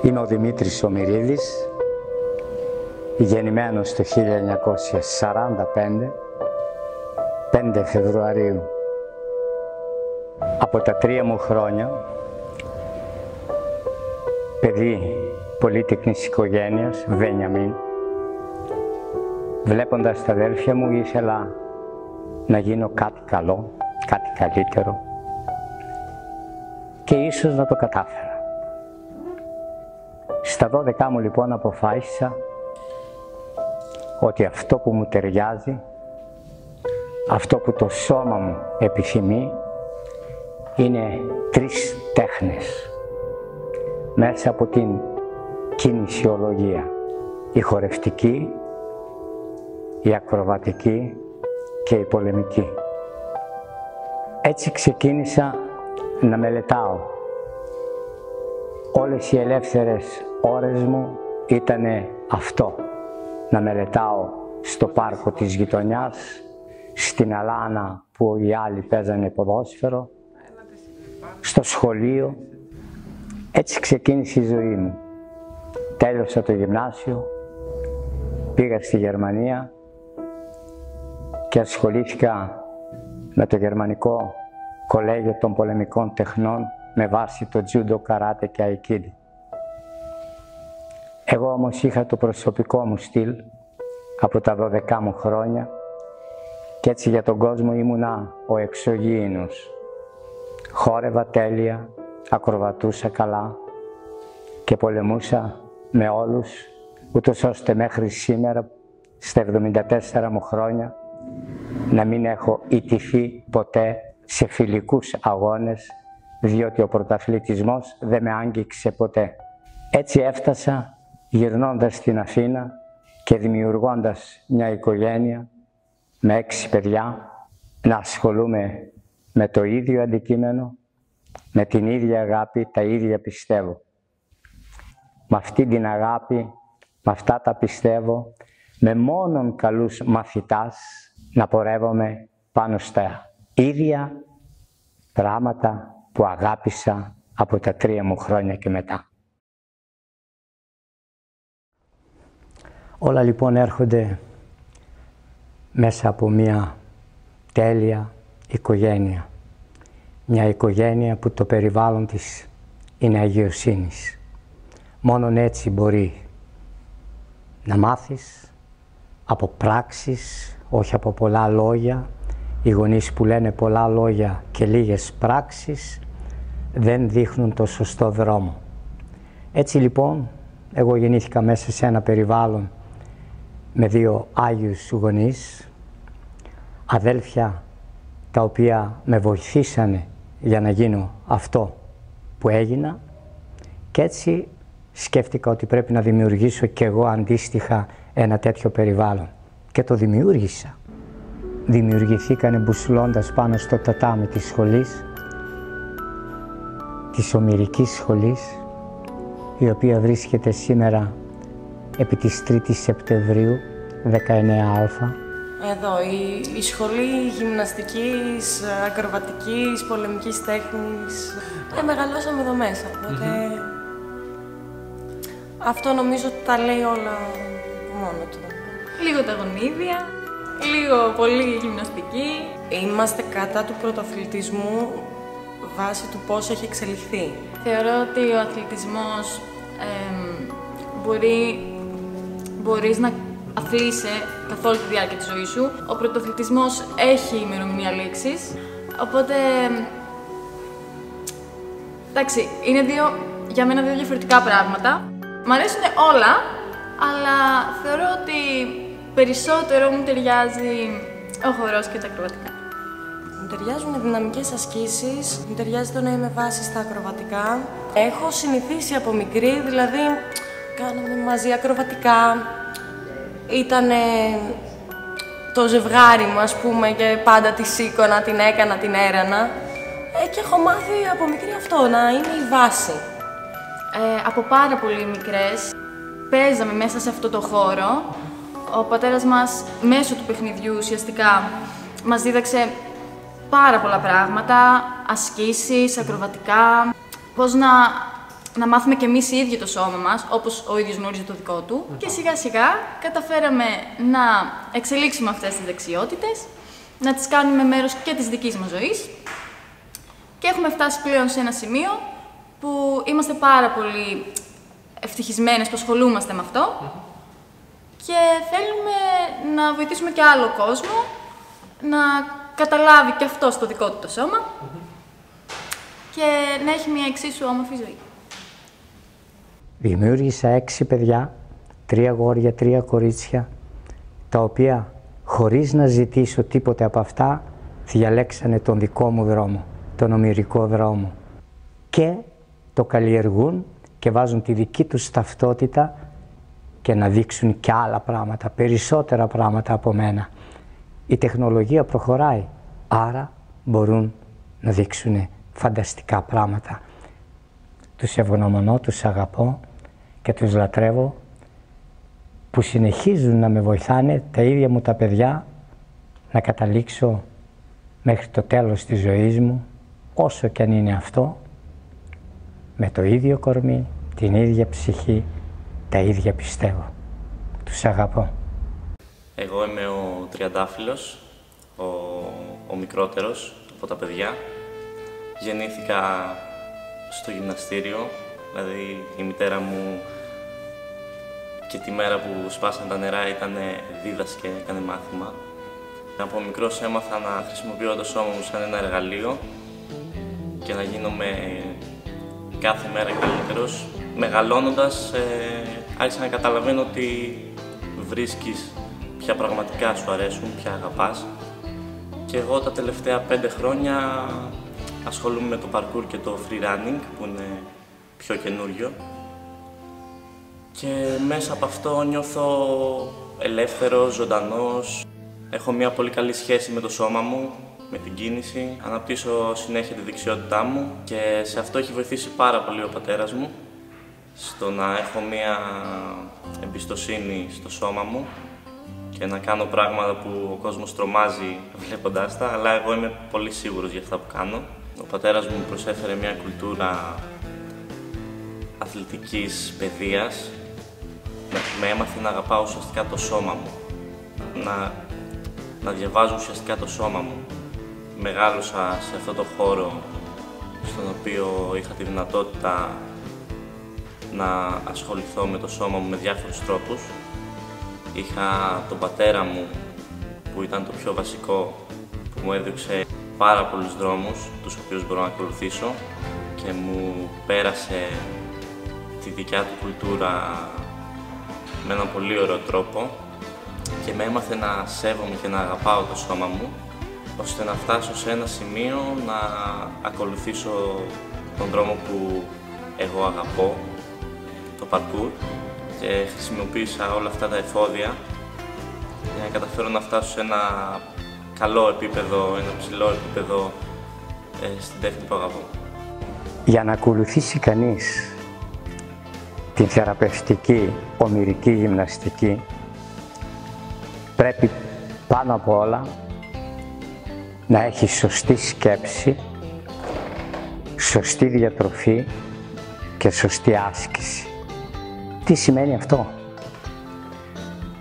Είμαι ο Δημήτρης Ομηρίδης, γεννημένος το 1945, 5 Φεβρουαρίου. Από τα 3 μου χρόνια, παιδί πολύτεκνης οικογένειας, Βενιαμίν, βλέποντας τα αδέρφια μου ήθελα να γίνω κάτι καλό, κάτι καλύτερο και ίσως να το κατάφερα. Στα 12 μου λοιπόν αποφάσισα ότι αυτό που μου ταιριάζει, αυτό που το σώμα μου επιθυμεί, είναι 3 τέχνες μέσα από την κινησιολογία: η χορευτική, η ακροβατική και η πολεμική. Έτσι ξεκίνησα να μελετάω. Όλες οι ελεύθερες ώρες μου ήτανε αυτό: να μελετάω στο πάρκο της γειτονιάς, στην αλάνα που οι άλλοι παίζανε ποδόσφαιρο, στο σχολείο. Έτσι ξεκίνησε η ζωή μου. Τέλειωσα το γυμνάσιο, πήγα στη Γερμανία και ασχολήθηκα με το Γερμανικό Κολέγιο των Πολεμικών Τεχνών με βάση το τζούντο, καράτε και αϊκίδι. Εγώ όμως είχα το προσωπικό μου στυλ από τα 12 μου χρόνια και έτσι για τον κόσμο ήμουνα ο εξωγήινος. Χόρευα τέλεια, ακροβατούσα καλά και πολεμούσα με όλους, ούτως ώστε μέχρι σήμερα, στα 74 μου χρόνια, να μην έχω ιτηθεί ποτέ σε φιλικούς αγώνες, διότι ο πρωταθλητισμός δεν με άγγιξε ποτέ. Έτσι έφτασα, γυρνώντας στην Αθήνα και δημιουργώντας μια οικογένεια με 6 παιδιά, να ασχολούμαι με το ίδιο αντικείμενο, με την ίδια αγάπη, τα ίδια πιστεύω. Με αυτή την αγάπη, με αυτά τα πιστεύω, με μόνον καλούς μαθητάς να πορεύομαι πάνω στα ίδια πράγματα που αγάπησα από τα 3 μου χρόνια και μετά. Όλα λοιπόν έρχονται μέσα από μια τέλεια οικογένεια. Μια οικογένεια που το περιβάλλον της είναι αγιοσύνης. Μόνον έτσι μπορεί να μάθεις από πράξεις, όχι από πολλά λόγια. Οι γονείς που λένε πολλά λόγια και λίγες πράξεις δεν δείχνουν το σωστό δρόμο. Έτσι λοιπόν, εγώ γεννήθηκα μέσα σε ένα περιβάλλον με 2 άγιους γονείς, αδέλφια τα οποία με βοηθήσανε για να γίνω αυτό που έγινα, και έτσι σκέφτηκα ότι πρέπει να δημιουργήσω κι εγώ αντίστοιχα ένα τέτοιο περιβάλλον. Και το δημιούργησα. Δημιουργηθήκανε μπουσουλώντας πάνω στο τατάμι της σχολής, της Ομηρικής Σχολής, η οποία βρίσκεται σήμερα επί της 3ης Σεπτεμβρίου 19α. Εδώ η σχολή γυμναστικής, ακροβατικής, πολεμικής τέχνης. Μεγαλώσαμε εδώ μέσα, οπότε αυτό νομίζω ότι τα λέει όλα μόνο του. Λίγο τα γονίδια, λίγο πολύ γυμναστική. Είμαστε κατά του πρωτοαθλητισμού βάσει του πώς έχει εξελιχθεί. Θεωρώ ότι ο αθλητισμός μπορείς να αθλείσαι καθ' όλη τη διάρκεια της ζωής σου. Ο πρωτοαθλητισμός έχει ημερομηνία λήξης, οπότε εντάξει, είναι για μένα 2 διαφορετικά πράγματα. Μ' αρέσουν όλα, αλλά θεωρώ ότι περισσότερο μου ταιριάζει ο χορός και τα ακροβατικά. Μου ταιριάζουν οι δυναμικές ασκήσεις, μου ταιριάζει το να είμαι βάση στα ακροβατικά. Έχω συνηθίσει από μικρή, δηλαδή κάναμε μαζί ακροβατικά. Ήτανε το ζευγάρι μου, ας πούμε, και πάντα τη σήκωνα, την έκανα, την έρανα. Και έχω μάθει από μικρή αυτό, να είναι η βάση. Από πάρα πολύ μικρές παίζαμε μέσα σε αυτό το χώρο. Ο πατέρας μας μέσω του παιχνιδιού ουσιαστικά μας δίδαξε πάρα πολλά πράγματα, ασκήσεις, ακροβατικά, πώς να να μάθουμε κι εμείς οι ίδιοι το σώμα μας, όπως ο ίδιος γνώριζε το δικό του. Και σιγά σιγά καταφέραμε να εξελίξουμε αυτές τις δεξιότητες, να τις κάνουμε μέρος και της δικής μας ζωής. Και έχουμε φτάσει πλέον σε ένα σημείο που είμαστε πάρα πολύ ευτυχισμένες που ασχολούμαστε με αυτό και θέλουμε να βοηθήσουμε και άλλο κόσμο να καταλάβει και αυτό στο δικό του το σώμα και να έχει μια εξίσου όμορφη ζωή. Δημιούργησα 6 παιδιά, 3 αγόρια, 3 κορίτσια, τα οποία χωρίς να ζητήσω τίποτε από αυτά διαλέξανε τον δικό μου δρόμο, τον ομηρικό δρόμο και το καλλιεργούν και βάζουν τη δική τους ταυτότητα και να δείξουν και άλλα πράγματα, περισσότερα πράγματα από μένα. Η τεχνολογία προχωράει, άρα μπορούν να δείξουν φανταστικά πράγματα. Τους ευγνωμονώ, τους αγαπώ και τους λατρεύω που συνεχίζουν να με βοηθάνε τα ίδια μου τα παιδιά να καταλήξω μέχρι το τέλος της ζωής μου, όσο κι αν είναι αυτό, με το ίδιο κορμί, την ίδια ψυχή, τα ίδια πιστεύω. Τους αγαπώ. Εγώ είμαι ο Τριαντάφυλλος, ο μικρότερος από τα παιδιά. Γεννήθηκα στο γυμναστήριο, δηλαδή η μητέρα μου και τη μέρα που σπάσαν τα νερά ήταν δίδασκε, έκανε μάθημα. Από μικρός έμαθα να χρησιμοποιώ το σώμα μου σαν ένα εργαλείο και να γίνομαι κάθε μέρα καλύτερος. Μεγαλώνοντας, άρχισα να καταλαβαίνω ότι βρίσκεις ποια πραγματικά σου αρέσουν, ποια αγαπάς. Και εγώ τα τελευταία 5 χρόνια ασχολούμαι με το parkour και το free running, που είναι πιο καινούριο. Και μέσα από αυτό νιώθω ελεύθερος, ζωντανός. Έχω μια πολύ καλή σχέση με το σώμα μου, με την κίνηση. Αναπτύσσω συνέχεια τη δεξιότητά μου και σε αυτό έχει βοηθήσει πάρα πολύ ο πατέρας μου, στο να έχω μια εμπιστοσύνη στο σώμα μου και να κάνω πράγματα που ο κόσμος τρομάζει βλέποντάς τα, αλλά εγώ είμαι πολύ σίγουρος για αυτά που κάνω. Ο πατέρας μου προσέφερε μια κουλτούρα αθλητικής παιδείας, με έμαθε να αγαπάω ουσιαστικά το σώμα μου, να διαβάζω ουσιαστικά το σώμα μου. Μεγάλωσα σε αυτό το χώρο στον οποίο είχα τη δυνατότητα να ασχοληθώ με το σώμα μου με διάφορους τρόπους. Είχα τον πατέρα μου που ήταν το πιο βασικό, που μου έδειξε πάρα πολλούς δρόμους τους οποίους μπορώ να ακολουθήσω και μου πέρασε τη δικιά του κουλτούρα με έναν πολύ ωραίο τρόπο και με έμαθε να σέβομαι και να αγαπάω το σώμα μου, ώστε να φτάσω σε ένα σημείο να ακολουθήσω τον δρόμο που εγώ αγαπώ, το parkour, και χρησιμοποίησα όλα αυτά τα εφόδια για να καταφέρω να φτάσω σε ένα καλό επίπεδο, ένα ψηλό επίπεδο στην τέχνη που αγαπώ. Για να ακολουθήσει κανείς την θεραπευτική ομηρική γυμναστική πρέπει πάνω απ' όλα να έχει σωστή σκέψη, σωστή διατροφή και σωστή άσκηση. Τι σημαίνει αυτό?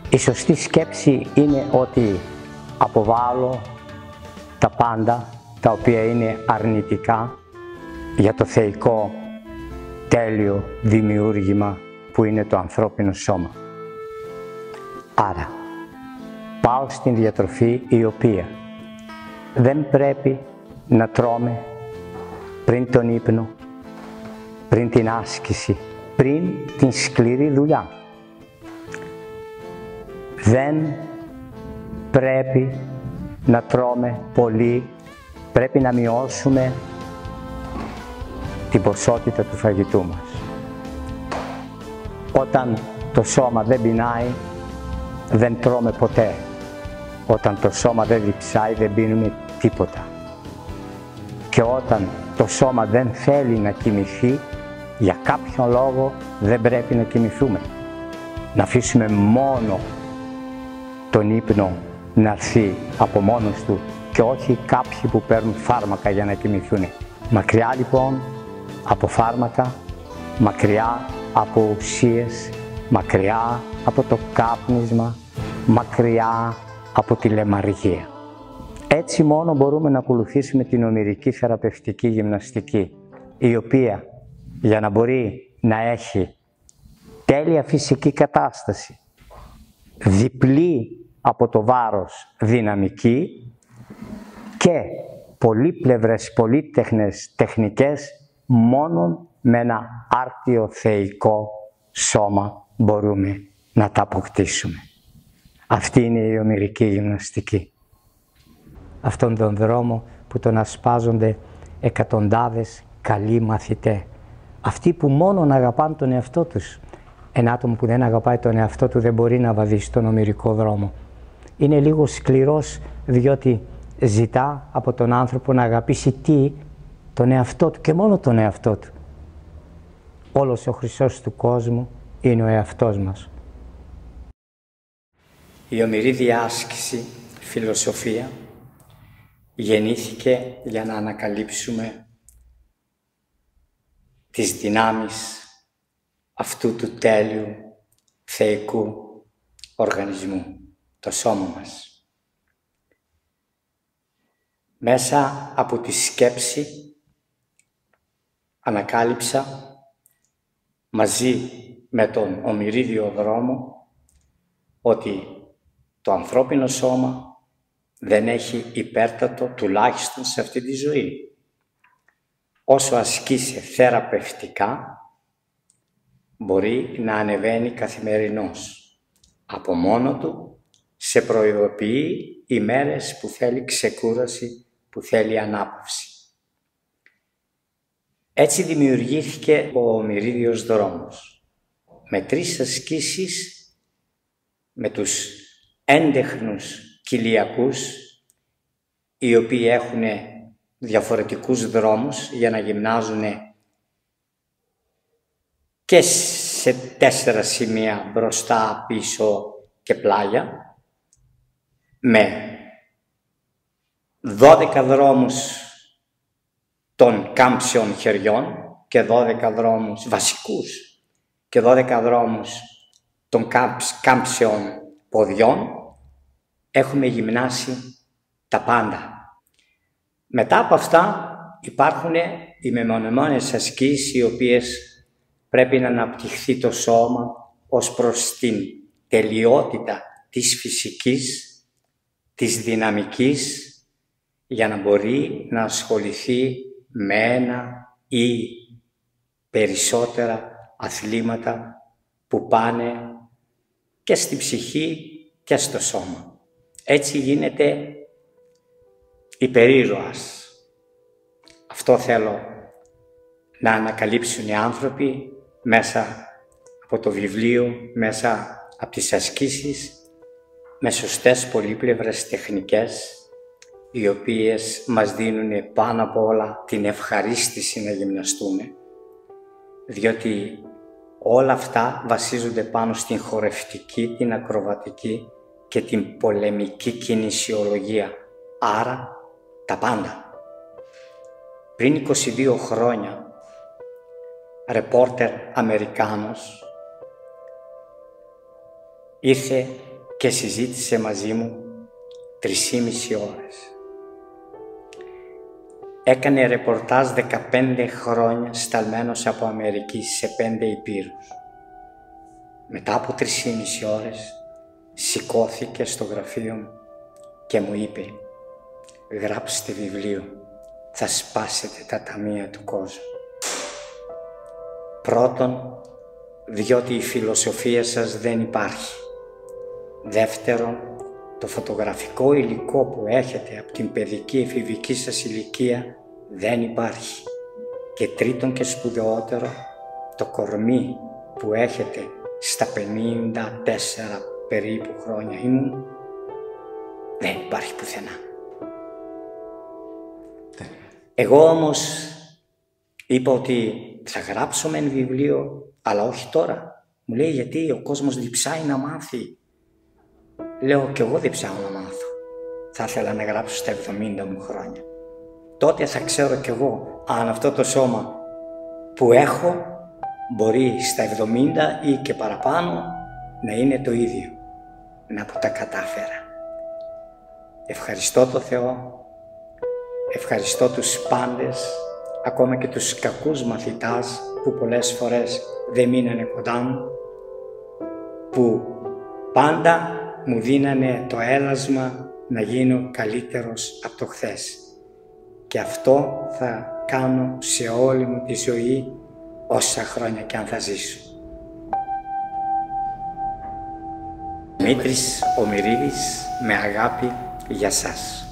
Η σωστή σκέψη είναι ότι αποβάλλω τα πάντα τα οποία είναι αρνητικά για το θεϊκό τέλειο δημιούργημα που είναι το ανθρώπινο σώμα. Άρα, πάω στην διατροφή η οποία δεν πρέπει να τρώμε πριν τον ύπνο, πριν την άσκηση, πριν την σκληρή δουλειά. Δεν πρέπει να τρώμε πολύ, πρέπει να μειώσουμε την ποσότητα του φαγητού μας. Όταν το σώμα δεν πεινάει, δεν τρώμε ποτέ. Όταν το σώμα δεν διψάει, δεν πίνουμε τίποτα. Και όταν το σώμα δεν θέλει να κοιμηθεί, για κάποιον λόγο δεν πρέπει να κοιμηθούμε. Να αφήσουμε μόνο τον ύπνο να έρθει από μόνος του και όχι κάποιοι που παίρνουν φάρμακα για να κοιμηθούν. Μακριά λοιπόν από φάρμακα, μακριά από ουσίες, μακριά από το κάπνισμα, μακριά από τη λαιμαργία. Έτσι μόνο μπορούμε να ακολουθήσουμε την ονειρική θεραπευτική γυμναστική, η οποία για να μπορεί να έχει τέλεια φυσική κατάσταση, διπλή από το βάρος δυναμική και πολύπλευρες, πολύτεχνες τεχνικές, μόνο με ένα άρτιο θεϊκό σώμα μπορούμε να τα αποκτήσουμε. Αυτή είναι η ονειρική γυμναστική. Αυτόν τον δρόμο που τον ασπάζονται εκατοντάδες καλοί μαθητές. Αυτοί που μόνον αγαπάνε τον εαυτό τους. Ένα άτομο που δεν αγαπάει τον εαυτό του δεν μπορεί να βαδίσει τον ονειρικό δρόμο. Είναι λίγο σκληρός διότι ζητά από τον άνθρωπο να αγαπήσει τον εαυτό του και μόνο τον εαυτό του. Όλος ο χρυσός του κόσμου είναι ο εαυτός μας. Η ομηρή διάσκηση, φιλοσοφία, γεννήθηκε για να ανακαλύψουμε τις δυνάμεις αυτού του τέλειου θεϊκού οργανισμού, το σώμα μας. Μέσα από τη σκέψη ανακάλυψα μαζί με τον ομηρίδιο δρόμο ότι το ανθρώπινο σώμα δεν έχει υπέρτατο τουλάχιστον σε αυτή τη ζωή. Όσο ασκήσει θεραπευτικά μπορεί να ανεβαίνει καθημερινώς. Από μόνο του σε προειδοποιεί ημέρες που θέλει ξεκούραση, που θέλει ανάπαυση. Έτσι δημιουργήθηκε ο ομηρίδιος δρόμος. Με 3 ασκήσεις, με τους έντεχνους κοιλιακούς, οι οποίοι έχουν διαφορετικούς δρόμους για να γυμνάζουν και σε 4 σημεία, μπροστά, πίσω και πλάγια, με 12 δρόμους των κάμψεων χεριών και 12 δρόμους βασικούς και 12 δρόμους των κάμψεων ποδιών, έχουμε γυμνάσει τα πάντα. Μετά από αυτά υπάρχουν οι μεμονωμένες ασκήσεις οι οποίες πρέπει να αναπτυχθεί το σώμα ως προς την τελειότητα της φυσικής, της δυναμικής, για να μπορεί να ασχοληθεί με ένα ή περισσότερα αθλήματα που πάνε και στη ψυχή και στο σώμα. Έτσι γίνεται υπερήρωας. Αυτό θέλω να ανακαλύψουν οι άνθρωποι μέσα από το βιβλίο, μέσα από τις ασκήσεις, με σωστές πολύπλευρες τεχνικές, οι οποίες μας δίνουν πάνω απ' όλα την ευχαρίστηση να γυμναστούμε, διότι όλα αυτά βασίζονται πάνω στην χορευτική, την ακροβατική και την πολεμική κινησιολογία, άρα τα πάντα. Πριν 22 χρόνια, ρεπόρτερ Αμερικάνος ήρθε και συζήτησε μαζί μου 3,5 ώρες. Έκανε ρεπορτάζ 15 χρόνια σταλμένος από Αμερική σε 5 υπήρους. Μετά από 3,5 ώρες σηκώθηκε στο γραφείο μου και μου είπε «Γράψτε βιβλίο, θα σπάσετε τα ταμεία του κόσμου». Πρώτον, διότι η φιλοσοφία σας δεν υπάρχει. Δεύτερον, το φωτογραφικό υλικό που έχετε από την παιδική εφηβική σας ηλικία δεν υπάρχει. Και τρίτον και σπουδαιότερο, το κορμί που έχετε στα 54 περίπου χρόνια ήμουν, δεν υπάρχει πουθενά. Εγώ όμως είπα ότι θα γράψω μεν βιβλίο, αλλά όχι τώρα. Μου λέει γιατί ο κόσμος διψάει να μάθει. Λέω κι εγώ διψάω να μάθω. Θα ήθελα να γράψω στα 70 μου χρόνια. Τότε θα ξέρω κι εγώ αν αυτό το σώμα που έχω μπορεί στα 70 ή και παραπάνω να είναι το ίδιο, να που τα κατάφερα. Ευχαριστώ το Θεό, ευχαριστώ τους πάντες, ακόμα και τους κακούς μαθητάς που πολλές φορές δεν μείνανε κοντά μου, που πάντα μου δίνανε το έλασμα να γίνω καλύτερος από το χθες. Και αυτό θα κάνω σε όλη μου τη ζωή, όσα χρόνια και αν θα ζήσω. Δημήτρης Ομηρίδης, με αγάπη για σας.